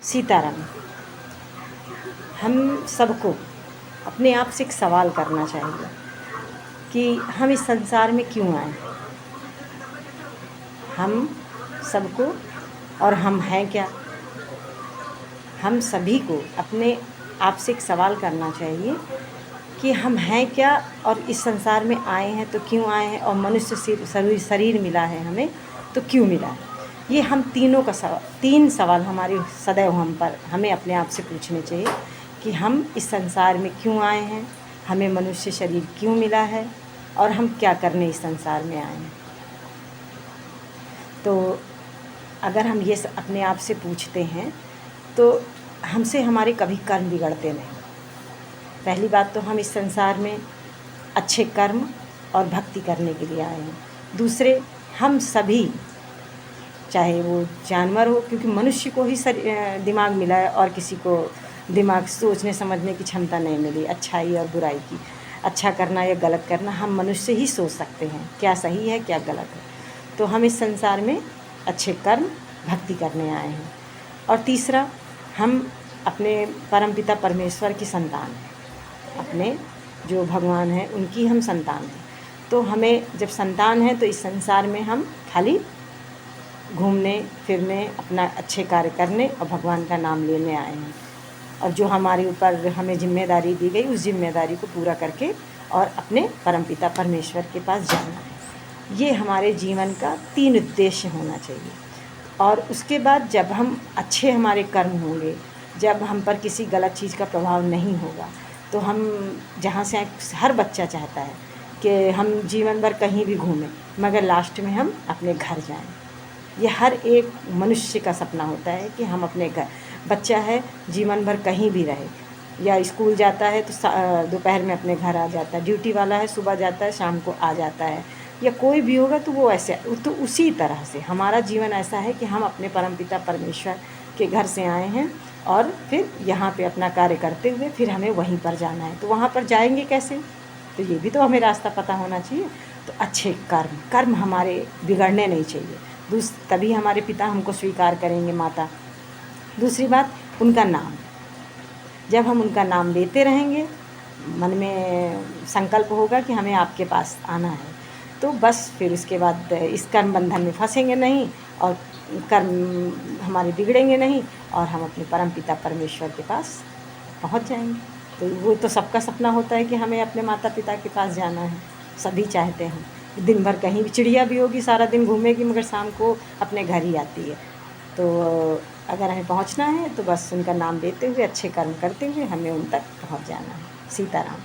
सीताराम। हम सबको अपने आप से एक सवाल करना चाहिए कि हम इस संसार में क्यों आए। हम सबको, और हम हैं क्या। हम सभी को अपने आप से एक सवाल करना चाहिए कि हम हैं क्या, और इस संसार में आए हैं तो क्यों आए हैं, और मनुष्य शरीर मिला है हमें तो क्यों मिला है। ये हम तीनों का तीन सवाल हमारे सदैव हमें अपने आप से पूछने चाहिए कि हम इस संसार में क्यों आए हैं, हमें मनुष्य शरीर क्यों मिला है, और हम क्या करने इस संसार में आए हैं। तो अगर हम ये अपने आप से पूछते हैं तो हमसे हमारे कभी कर्म बिगड़ते नहीं। पहली बात तो हम इस संसार में अच्छे कर्म और भक्ति करने के लिए आए हैं। दूसरे, हम सभी, चाहे वो जानवर हो, क्योंकि मनुष्य को ही दिमाग मिला है और किसी को दिमाग सोचने समझने की क्षमता नहीं मिली। अच्छाई और बुराई की, अच्छा करना या गलत करना हम मनुष्य ही सोच सकते हैं, क्या सही है क्या गलत है। तो हम इस संसार में अच्छे कर्म भक्ति करने आए हैं। और तीसरा, हम अपने परमपिता परमेश्वर की संतान हैं, अपने जो भगवान हैं उनकी हम संतान हैं। तो हमें जब संतान है तो इस संसार में हम खाली घूमने फिरने, अपना अच्छे कार्य करने और भगवान का नाम लेने आए हैं। और जो हमारे ऊपर हमें जिम्मेदारी दी गई, उस जिम्मेदारी को पूरा करके और अपने परमपिता परमेश्वर के पास जाना है। ये हमारे जीवन का 3 उद्देश्य होना चाहिए। और उसके बाद जब हम अच्छे हमारे कर्म होंगे, जब हम पर किसी गलत चीज़ का प्रभाव नहीं होगा, तो हम जहाँ से हर बच्चा चाहता है कि हम जीवन भर कहीं भी घूमें मगर लास्ट में हम अपने घर जाएं। ये हर एक मनुष्य का सपना होता है कि हम अपने घर, बच्चा है जीवन भर कहीं भी रहे, या स्कूल जाता है तो दोपहर में अपने घर आ जाता है, ड्यूटी वाला है सुबह जाता है शाम को आ जाता है, या कोई भी होगा तो वो ऐसे। तो उसी तरह से हमारा जीवन ऐसा है कि हम अपने परमपिता परमेश्वर के घर से आए हैं और फिर यहाँ पे अपना कार्य करते हुए फिर हमें वहीं पर जाना है। तो वहाँ पर जाएंगे कैसे, तो ये भी तो हमें रास्ता पता होना चाहिए। तो अच्छे कर्म हमारे बिगड़ने नहीं चाहिए, तभी हमारे पिता हमको स्वीकार करेंगे, माता। दूसरी बात, उनका नाम, जब हम उनका नाम लेते रहेंगे, मन में संकल्प होगा कि हमें आपके पास आना है, तो बस फिर उसके बाद इस कर्म बंधन में फंसेंगे नहीं और कर्म हमारे बिगड़ेंगे नहीं, और हम अपने परमपिता परमेश्वर के पास पहुंच जाएंगे। तो वो तो सबका सपना होता है कि हमें अपने माता पिता के पास जाना है, सभी चाहते हैं। दिन भर कहीं भी, चिड़िया भी होगी सारा दिन घूमेगी मगर शाम को अपने घर ही आती है। तो अगर हमें पहुंचना है तो बस उनका नाम लेते हुए अच्छे कर्म करते हुए हमें उन तक पहुंच जाना है। सीताराम।